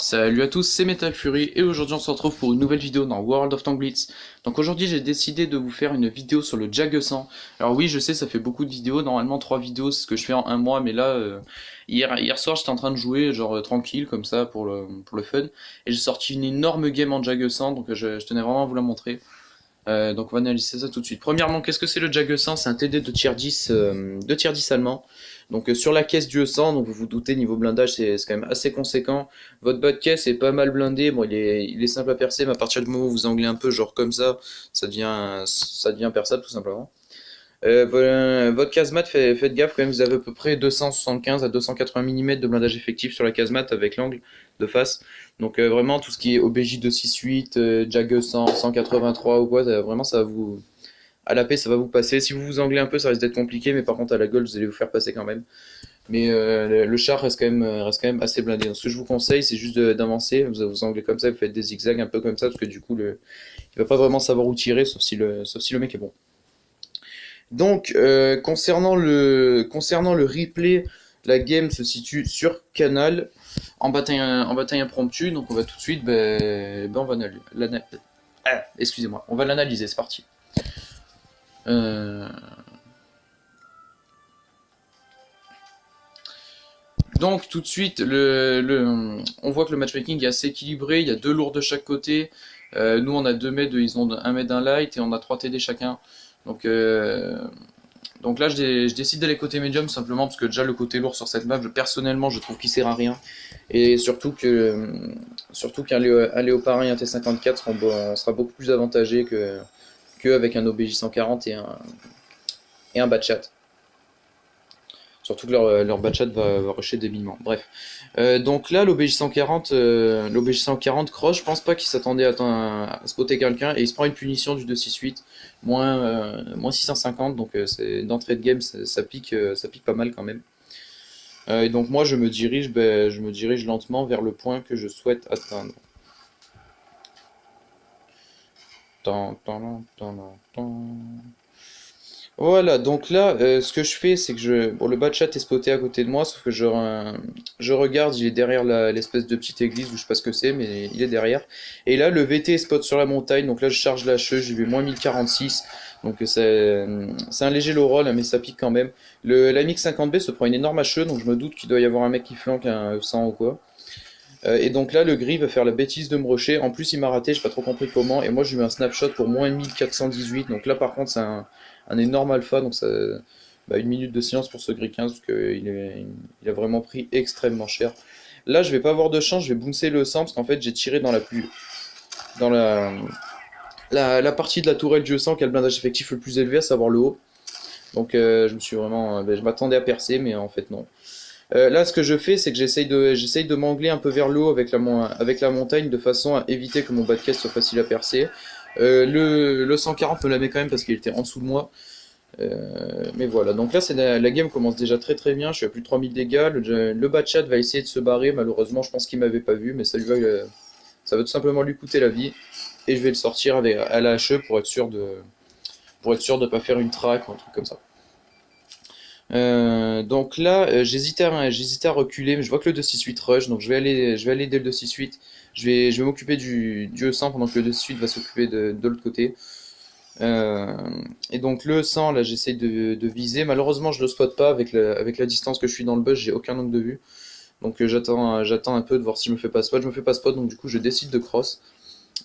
Salut à tous, c'est Metal Fury et aujourd'hui on se retrouve pour une nouvelle vidéo dans World of Tank Blitz. Donc aujourd'hui j'ai décidé de vous faire une vidéo sur le Jag 100. Alors oui je sais ça fait beaucoup de vidéos, normalement 3 vidéos c'est ce que je fais en un mois, mais là hier soir j'étais en train de jouer genre tranquille comme ça pour le fun. Et j'ai sorti une énorme game en Jag 100 donc je tenais vraiment à vous la montrer. Donc on va analyser ça tout de suite. Premièrement, qu'est-ce que c'est le Jag 100? C'est un TD de tier 10, de tier 10 allemand. Donc sur la caisse du E100, donc vous vous doutez, niveau blindage, c'est quand même assez conséquent. Votre bas de caisse est pas mal blindé. Bon, il est simple à percer, mais à partir du moment où vous anglez un peu, genre comme ça devient perçable tout simplement. Votre casemate, faites gaffe quand même, vous avez à peu près 275 à 280 mm de blindage effectif sur la casemate avec l'angle de face. Donc vraiment tout ce qui est OBJ 268, Jag 100, 183 ou quoi, vraiment ça va vous... À la paix ça va vous passer. Si vous vous anglez un peu ça risque d'être compliqué, mais par contre à la gueule vous allez vous faire passer quand même. Mais le char reste quand même assez blindé. Donc ce que je vous conseille c'est juste d'avancer, vous anglez comme ça, vous faites des zigzags un peu comme ça, parce que du coup il va pas vraiment savoir où tirer, sauf si le mec est bon. Donc, concernant le replay, la game se situe sur Canal, en bataille impromptue. Donc, on va tout de suite, on va excusez-moi, on va l'analyser, c'est parti. Euh, donc, tout de suite, on voit que le matchmaking est assez équilibré. Il y a deux lourds de chaque côté. Nous, on a 2 mètres, ils ont 1 mètre d'un light et on a 3 TD chacun. Donc, là, je décide d'aller côté médium simplement parce que déjà le côté lourd sur cette map, personnellement, je trouve qu'il sert à rien. Et surtout qu'un Léopard et un T54 sera beaucoup plus avantagé qu'avec un OBJ 140 et un Batchat. Surtout que leur Batchat va rusher débilement. Bref. Donc là, l'OBJ 140 cross, je pense pas qu'il s'attendait à spotter quelqu'un et il se prend une punition du 268, moins 650. Donc d'entrée de game, ça pique pas mal quand même. Et donc moi, je me dirige lentement vers le point que je souhaite atteindre. Tan, tan, tan, tan, tan. Voilà, donc là, ce que je fais, c'est que bon, le bas de chat est spoté à côté de moi, sauf que je regarde, il est derrière l'espèce de petite église, où je sais pas ce que c'est, mais il est derrière. Et là, le VT est spot sur la montagne, donc là, je charge la HE, j'ai vu moins 1046, donc c'est un léger low roll, hein, mais ça pique quand même. La MX 50B se prend une énorme HE, donc je me doute qu'il doit y avoir un mec qui flanque un E100 ou quoi. Et donc là, le gris va faire la bêtise de me rusher. En plus, il m'a raté, j'ai pas trop compris comment. Et moi, j'ai eu un snapshot pour moins 1418. Donc là, par contre, c'est un énorme alpha. Donc ça, une minute de silence pour ce gris 15 parce qu'il a vraiment pris extrêmement cher. Là, je vais pas avoir de chance, je vais bouncer le 100 parce qu'en fait, j'ai tiré dans la partie de la tourelle du 100 qui a le blindage effectif le plus élevé, à savoir le haut. Donc je m'attendais à percer, mais en fait non. Là, ce que je fais, c'est que j'essaye de m'angler un peu vers le haut avec la montagne de façon à éviter que mon bas de caisse soit facile à percer. Le 140 me la met quand même parce qu'il était en dessous de moi. Mais voilà, donc là la game commence déjà très très bien, je suis à plus de 3000 dégâts, le bas de chat va essayer de se barrer, malheureusement je pense qu'il m'avait pas vu, mais ça va tout simplement lui coûter la vie, et je vais le sortir à la HE pour être sûr de pas faire une track ou un truc comme ça. Donc là, j'hésitais à reculer, mais je vois que le 268 rush, donc je vais aller dès le 268. Je vais m'occuper du E100 pendant que le 268 va s'occuper de l'autre côté. Euh, et donc le E100, là, j'essaye de viser. Malheureusement, je le spot pas avec la distance que je suis dans le bush, j'ai aucun angle de vue. Donc j'attends un peu de voir si je me fais pas spot. Je me fais pas spot, donc du coup, je décide de cross.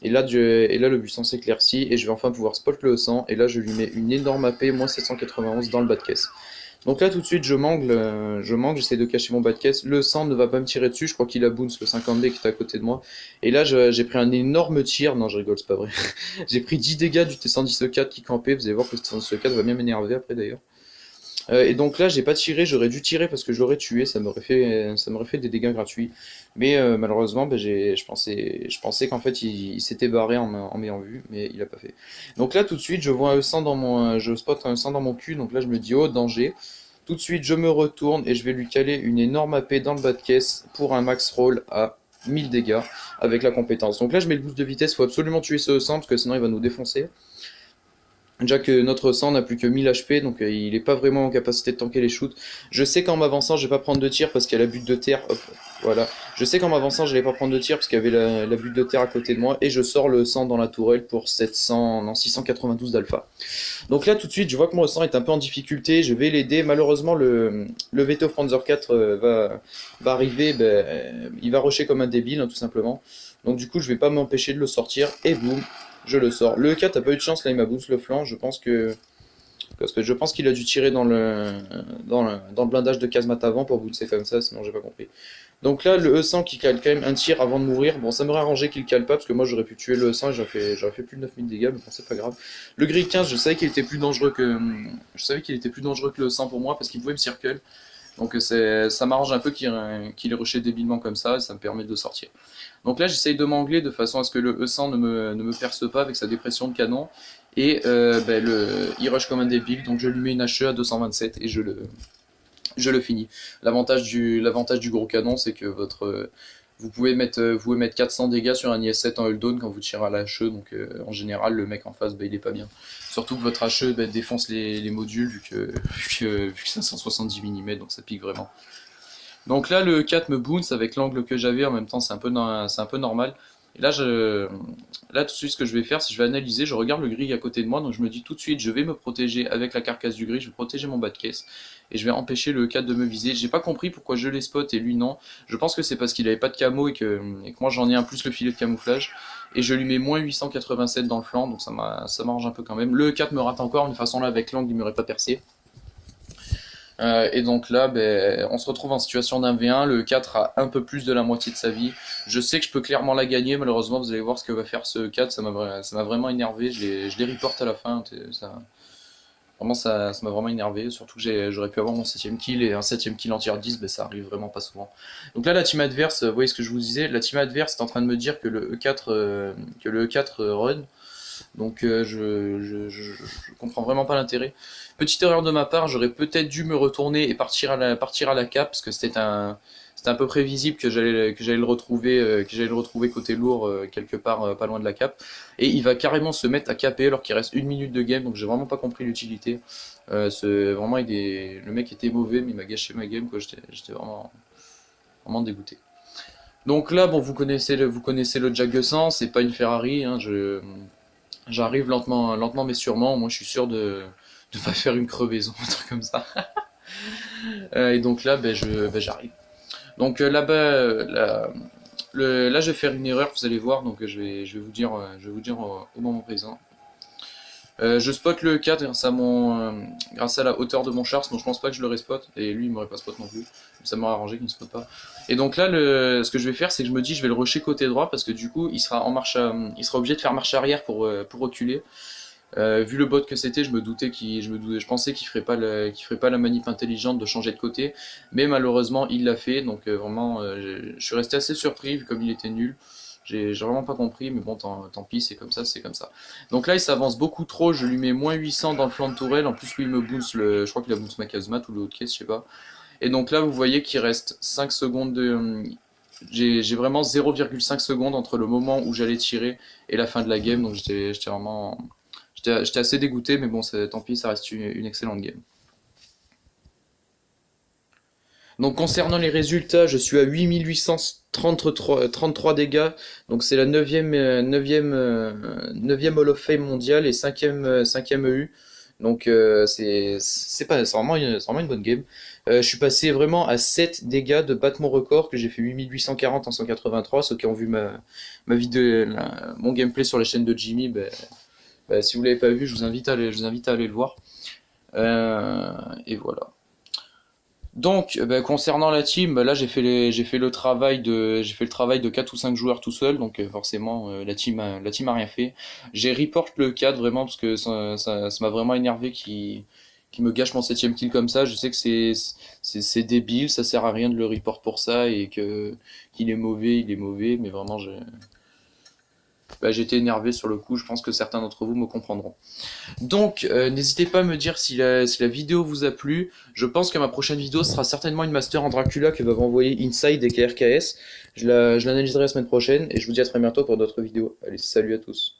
Et là, le buisson s'éclaircit et je vais enfin pouvoir spot le E100. Et là, je lui mets une énorme AP, moins 791 dans le bas de caisse. Donc là tout de suite je mangle, j'essaie de cacher mon bas de caisse. Le 100 ne va pas me tirer dessus, je crois qu'il a bounce le 50B qui est à côté de moi. Et là j'ai pris un énorme tir, non je rigole c'est pas vrai. J'ai pris 10 dégâts du T114 qui campait, vous allez voir que le T114 va bien m'énerver après d'ailleurs. Et donc là j'ai pas tiré, j'aurais dû tirer parce que je l'aurais tué, ça m'aurait fait des dégâts gratuits. Mais malheureusement je pensais qu'en fait il s'était barré en m'ayant vu, mais il a pas fait. Donc là tout de suite je vois un E100 je spot un E100 dans mon cul, donc là je me dis oh danger. Tout de suite je me retourne et je vais lui caler une énorme AP dans le bas de caisse pour un max roll à 1000 dégâts avec la compétence. Donc là je mets le boost de vitesse, faut absolument tuer ce E100 parce que sinon il va nous défoncer. Déjà que notre sang n'a plus que 1000 HP, donc il est pas vraiment en capacité de tanker les shoots. Je sais qu'en m'avançant, je vais pas prendre de tir parce qu'il y a la butte de terre. Hop, voilà. Je sais qu'en m'avançant, je vais pas prendre de tir parce qu'il y avait la butte de terre à côté de moi. Et je sors le sang dans la tourelle pour 700, non, 692 d'alpha. Donc là, tout de suite, je vois que mon sang est un peu en difficulté. Je vais l'aider. Malheureusement, le Veto Franzer 4 va arriver. Ben, il va rusher comme un débile, hein, tout simplement. Donc du coup, je vais pas m'empêcher de le sortir. Et boum, je le sors. Le 4 a pas eu de chance, là il m'a boost le flanc. Je pense que. Parce que je pense qu'il a dû tirer dans le blindage de Kazmat avant pour booster comme ça, sinon j'ai pas compris. Donc là, le E100 qui cale quand même un tir avant de mourir. Bon, ça m'aurait arrangé qu'il cale pas, parce que moi j'aurais pu tuer le E100 et j'aurais fait plus de 9000 dégâts, mais bon, c'est pas grave. Le Gris 15, je savais qu'il était plus dangereux que. Je savais qu'il était plus dangereux que le E100 pour moi, parce qu'il pouvait me circle. Donc ça m'arrange un peu qu'il ait rushé débilement comme ça, et ça me permet de sortir. Donc là, j'essaye de m'angler de façon à ce que le E100 ne me perce pas avec sa dépression de canon. Et ben, il rush comme un débile, donc je lui mets une HE à 227 et je le finis. L'avantage du gros canon, c'est que vous pouvez mettre 400 dégâts sur un IS-7 en hulldown quand vous tirez à la HE, donc en général, le mec en face, ben, il est pas bien. Surtout que votre HE ben, défonce les modules, vu que 570 mm, donc ça pique vraiment. Donc là, le 4 me bounce avec l'angle que j'avais, en même temps, c'est un peu normal. Et là, tout de suite, ce que je vais faire, c'est que je vais analyser, je regarde le gris à côté de moi, donc je me dis tout de suite, je vais me protéger avec la carcasse du gris, je vais protéger mon bas de caisse, et je vais empêcher le 4 de me viser. J'ai pas compris pourquoi je les spot et lui non. Je pense que c'est parce qu'il avait pas de camo et que moi j'en ai un plus le filet de camouflage. Et je lui mets moins 887 dans le flanc, donc ça m'arrange un peu quand même. Le 4 me rate encore, mais de toute façon là, avec l'angle, il m'aurait pas percé. Et donc là, ben, on se retrouve en situation d'un V1. Le 4 a un peu plus de la moitié de sa vie. Je sais que je peux clairement la gagner. Malheureusement, vous allez voir ce que va faire ce 4. Ça m'a vraiment énervé. Je les reporte à la fin. Vraiment, ça m'a vraiment énervé. Surtout que j'aurais pu avoir mon 7ème kill. Et un 7ème kill en tier 10, ben, ça arrive vraiment pas souvent. Donc là, la team adverse, vous voyez ce que je vous disais. La team adverse est en train de me dire que le E4, run. Donc je comprends vraiment pas l'intérêt. Petite erreur de ma part, j'aurais peut-être dû me retourner et partir à la cap, parce que c'était un peu prévisible que j'allais le retrouver côté lourd quelque part pas loin de la cap. Et il va carrément se mettre à caper alors qu'il reste 1 minute de game, donc j'ai vraiment pas compris l'utilité. Vraiment, le mec était mauvais, mais il m'a gâché ma game, quoi. J'étais vraiment dégoûté. Donc là, bon, vous connaissez le Jack 200, c'est pas une Ferrari, hein, j'arrive lentement, lentement mais sûrement. Moi, je suis sûr de pas faire une crevaison, un truc comme ça. Et donc là, j'arrive. Donc là-bas, là, je vais faire une erreur, vous allez voir. Donc je vais vous dire au moment présent. Je spot le 4 grâce à la hauteur de mon char, sinon je pense pas que je l'aurais spot, et lui il m'aurait pas spot non plus, ça m'aurait arrangé qu'il ne spot pas. Et donc là, ce que je vais faire, c'est que je me dis je vais le rusher côté droit, parce que du coup il sera obligé de faire marche arrière pour reculer. Vu le bot que c'était, je pensais qu'il ferait pas la manip intelligente de changer de côté, mais malheureusement il l'a fait, donc vraiment je suis resté assez surpris vu comme il était nul. J'ai vraiment pas compris, mais bon, tant pis, c'est comme ça, c'est comme ça. Donc là, il s'avance beaucoup trop, je lui mets moins 800 dans le flanc de tourelle, en plus lui il me bounce je crois qu'il a bounce ma casemate ou le haut de caisse, je sais pas. Et donc là, vous voyez qu'il reste 5 secondes J'ai vraiment 0,5 secondes entre le moment où j'allais tirer et la fin de la game, donc j'étais vraiment. J'étais assez dégoûté, mais bon, tant pis, ça reste une excellente game. Donc concernant les résultats, je suis à 8833 dégâts. Donc c'est la 9e Hall of Fame mondiale et 5e EU. Donc c'est vraiment une bonne game. Je suis passé vraiment à 7 dégâts de battre mon record que j'ai fait 8840 en 183. Ceux qui ont vu mon gameplay sur la chaîne de Jimmy, si vous l'avez pas vu, je vous invite à aller le voir. Et voilà. Donc, concernant la team, là j'ai fait le travail de 4 ou 5 joueurs tout seul, donc forcément la team a rien fait. J'ai report le 4 vraiment parce que ça m'a vraiment énervé qu'il me gâche mon 7ème kill comme ça. Je sais que c'est débile, ça sert à rien de le report pour ça et qu'il est mauvais, il est mauvais, mais vraiment j'étais énervé sur le coup, je pense que certains d'entre vous me comprendront. Donc, n'hésitez pas à me dire si la vidéo vous a plu. Je pense que ma prochaine vidéo sera certainement une master en Dracula que va m'envoyer Inside et KRKS. Je l'analyserai la semaine prochaine et je vous dis à très bientôt pour d'autres vidéos. Allez, salut à tous.